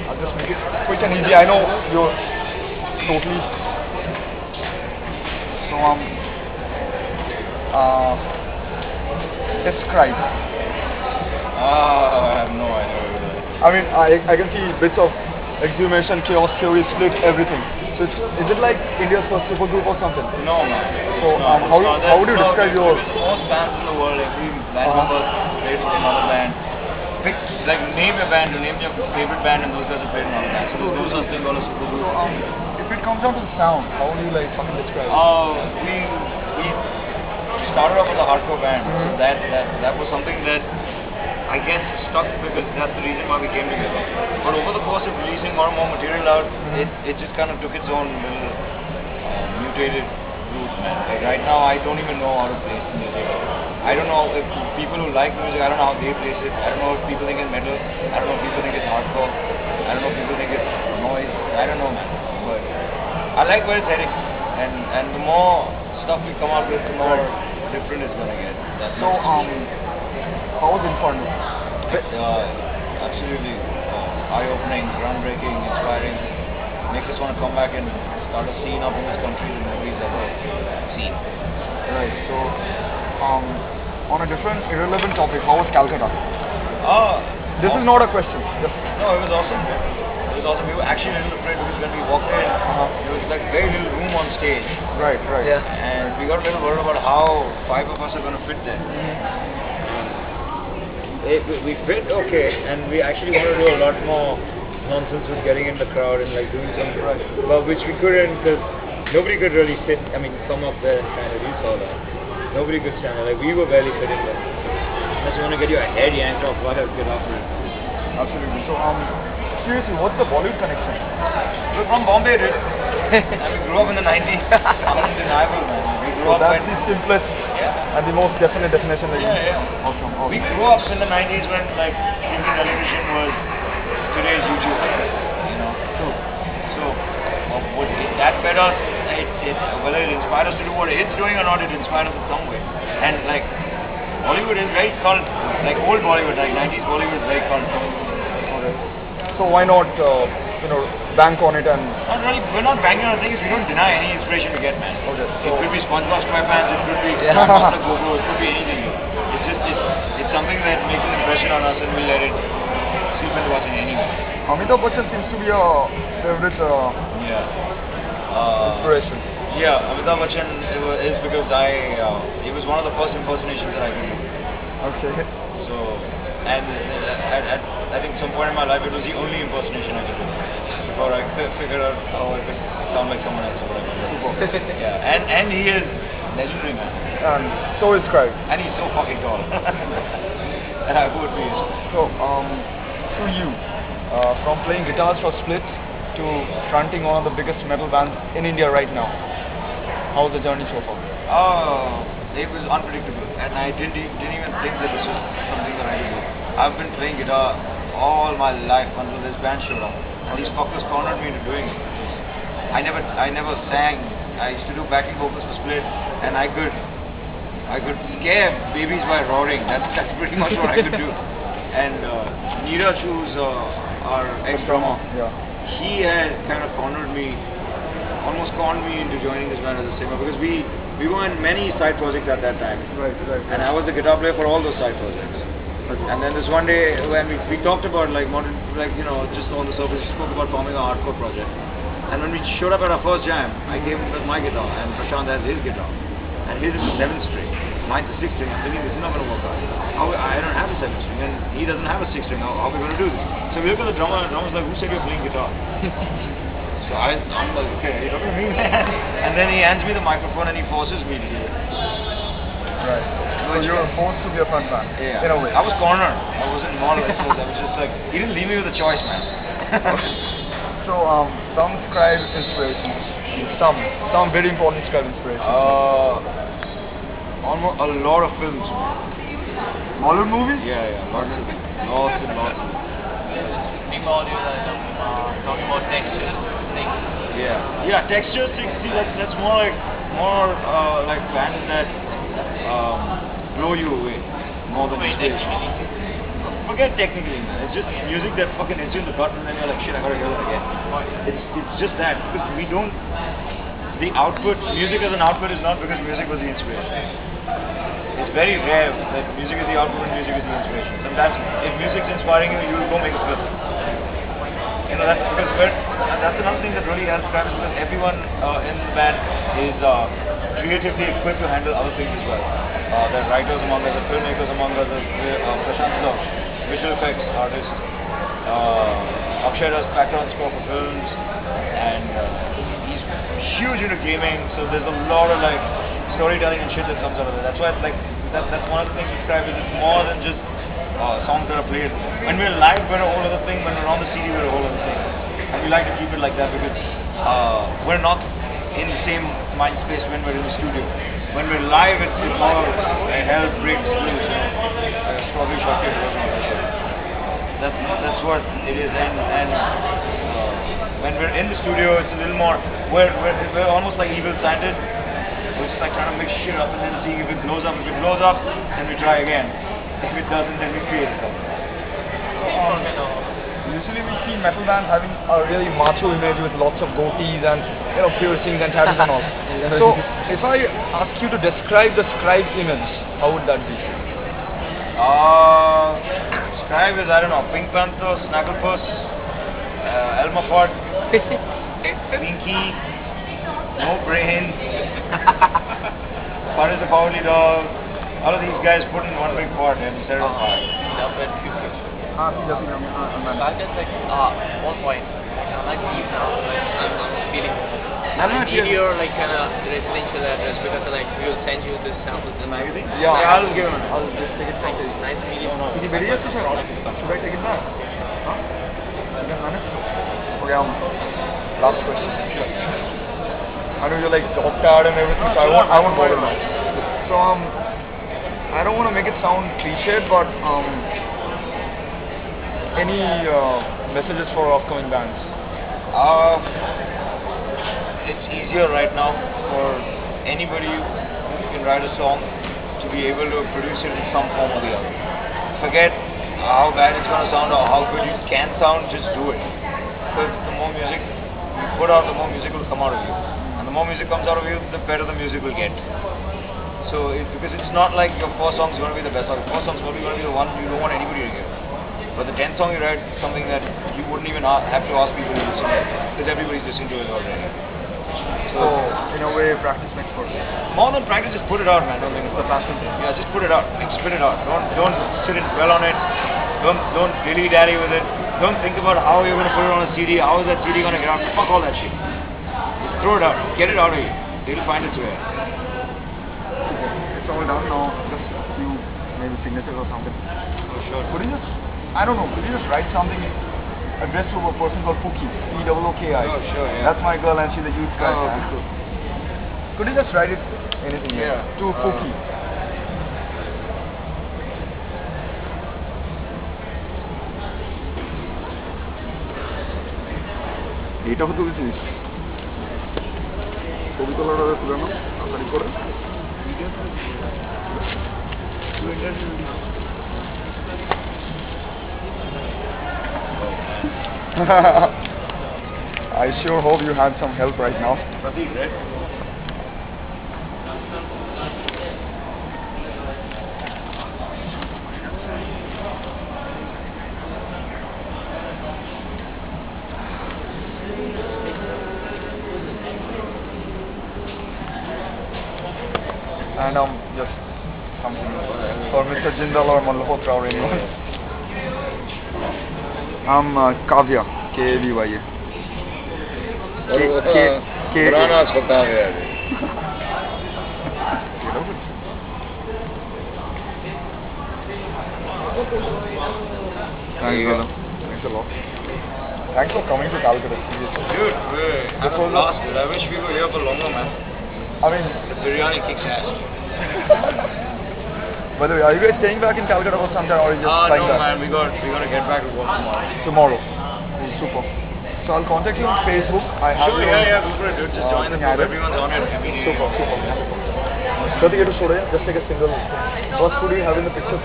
I'll just make it quick and easy. I know you're totally. So SCRIBE. I have no idea. I mean, I can see bits of exhumation, chaos, theory, split, everything. So is it like India's first super group or something? No, man. So how would you describe your? Most bands in the world, every band member played in another band. Pick, like, name your band, name your favorite band, and those guys have played in another band. So those are still called a super group. If it comes down to the sound, how would you like fucking describe it? We started off with a hardcore band. So that was something that I guess stuck because that's the reason why we came together. But over the course of releasing more and more material out, it just kind of took its own little mutated route, man. Like right now, I don't even know how to place music. I don't know if people who like music, I don't know how they place it. I don't know if people think it's metal. I don't know if people think it's hardcore. I don't know if people think it's noise. I don't know, man. But I like where it's heading. And the more stuff we come up with, the more different it's gonna get. So how was Inferno? Absolutely eye-opening, groundbreaking, inspiring. Makes us want to come back and start a scene up in this country that nobody's ever seen. Right. So on a different irrelevant topic, how was Kolkata? This is not a question. No, it was awesome. It was awesome. We were actually a little afraid because when we walked in, there was like very little room on stage. Right. Yeah. And we got a little worried about how 5 of us are going to fit there. We fit okay, and we actually want to do a lot more nonsense with getting in the crowd and like doing something, but which we couldn't because nobody could really sit. I mean, come up there and stand it. You saw that. Nobody could stand it. Like we were barely fitting there. Unless you want to get your head yanked off, why get after it? Absolutely. So seriously, what's the Bollywood connection? We're from Bombay, dude. And we grew up in the 90s. Undeniable, man. We grew up that's the simplest and the most definite definition that Awesome. We grew up in the 90s when like Indian television was today's YouTube. You know. True. So that fed us. Whether it inspired us to do what it's doing or not, it inspired us in some way. And like Bollywood is very cult. Like old Bollywood, like 90s Bollywood is very cult. Okay. So why not bank on it and? Not really. We're not banking on things. We don't deny any inspiration we get, man. Okay. So it could be SpongeBob SquarePants. It could be Master GoPro. It could be anything. It's something that makes an impression on us, and we let it seep into us in any way. Amitabh Bachchan seems to be a favorite inspiration. Yeah, Amitabh Bachchan is because it was one of the first impersonations that I could do. Okay. So, and I think some point in my life it was the only impersonation I could do before I figured out how I could sound like someone else or whatever. Yeah, and he is legendary, man. And so is SCRIBE. And he's so fucking tall. And I would be. So, to you, from playing guitars for Splits to fronting one of the biggest metal bands in India right now, how's the journey so far? It was unpredictable, and I didn't even think that this was something that I could do. I've been playing guitar all my life until this band showed up, and these fuckers cornered me into doing it. I never sang. I used to do backing vocals for Split, and I could scare babies by roaring. That's pretty much what I could do. And Neeraj, who's our ex-drummer, he had kind of almost conned me into joining this band as a singer because we were in many side projects at that time. Right. And I was the guitar player for all those side projects. Okay. And then this one day when we talked about just on the surface, we spoke about forming a hardcore project. And when we showed up at our first jam, I came with my guitar and Prashant has his guitar. And his is the 7th string, mine's the 6th string. I'm thinking this is not going to work out. I don't have a 7th string and he doesn't have a 6th string. How are we going to do this? So we look at the drummer and the drummer's like, who said you're playing guitar? So I'm like, okay, you're talking to me, man. And then he hands me the microphone and he forces me to do it. Right. So you were forced to be a front man. Yeah. In a way. I was cornered. I wasn't more or less. I was just like, he didn't leave me with a choice, man. So some SCRIBE inspirations. Some very important SCRIBE inspirations. Almost a lot of films. Bollywood movies? Yeah. Lots and lots. Talking about textures, things. Yeah, textures. See, that's more like bands that blow you away more than Wait, stage. actually. Forget forget technically, man. It's just music that fucking hits you in the gut and then you're like, shit, I gotta hear that again. It's just that, because we don't, the output, music as an output is not because music was the inspiration. It's very rare that music is the output and music is the inspiration. Sometimes if music's inspiring you, you will go make a film. You know, that's because that's another thing that really helps SCRIBE, because everyone in the band is creatively equipped to handle other things as well. There are writers among us, there are filmmakers among us, Prashant Love, visual effects artist, Akshay does background score for films, and he's huge into gaming, so there's a lot of like storytelling and shit that comes out of it. That's why it's like, that's one of the things we SCRIBE is, it's more than just songs that are played. When we're live, we're a whole other thing. When we're on the CD, we're a whole other thing. And we like to keep it like that because we're not in the same mind space when we're in the studio. When we're live, it's more hell breaks loose. Strawberry shortcake. That's what it is. And when we're in the studio, it's a little more. We're almost like evil scientists. We're just like trying to mix shit up and then seeing if it blows up. If it blows up, then we try again. If it doesn't, then we create it. Usually we see metal bands having a really macho image with lots of goatees and piercings and tattoos and all. So if I ask you to describe the SCRIBE image, how would that be? SCRIBE is, I don't know, Pink Panther, Snagglepuss, Elmer Fudd, Pinky, no brains, Fudd is a cowardly dog. All of these guys put in one big pot and set it on fire. Love and future. I just like one point. I like deep now. I'm feeling. I need your like kind of residential address because like we will send you this sample to the magazine. Yeah, I'll give it. I'll just take it from you. Nice meeting. Is it very yes, sir? Should I take it back? Huh? Okay, last question. I know you're like dog-tired and everything, so I won't bother now. So I don't want to make it sound cliched, but any messages for upcoming bands? It's easier right now for anybody who can write a song to be able to produce it in some form or the other. Forget how bad it's going to sound or how good you can sound, just do it. Because the more music you put out, the more music will come out of you. And the more music comes out of you, the better the music will get. So, because it's not like your first song is going to be the best, or your first song is probably going to be the one you don't want anybody to hear. But the 10th song you write is something that you wouldn't even have to ask people to listen to, because everybody's listening to it already. So, in a way, practice makes perfect. More than practice, just put it out, man. It's the passion thing. Yeah, just put it out. Like, spit it out. Don't sit and dwell on it. Don't dilly-dally with it. Don't think about how you're going to put it on a CD. How is that CD going to get out? Fuck all that shit. Just throw it out. Get it out of you. It'll find its way. It's all done now. Just a few maybe signatures or something. Oh, sure. Could you just, I don't know, could you just write something addressed to a person called Pookie? P-O-O-K-I. Oh, sure, yeah. That's my girl and she's a huge fan. Oh, cool. Could you just write it anything here? To Pookie? এটা হতো কি জিনিস ছবি তোলাটা তুলে নাও তাড়াতাড়ি করে I sure hope you had some help right now. Pratik, right? And just something for Mr. Jindal or Malhotra or anyone. I'm Kabya, K-A-V-Y-A. पुराना छोटा है Thanks a lot. Thanks for coming to Kolkata. Dude, I'm lost, dude. I wish we were here for longer, man. I mean, the biryani kicks ass. By the way, are you guys staying back in Kolkata for some time or are you just flying no, back? man. We're gonna get back to work tomorrow. Tomorrow. Super. So I'll contact you on Facebook. I have sure, yeah, go for it, dude. Just join the group. Everyone's on it. Super. Pratik, just take a single. What food do you have in the picture?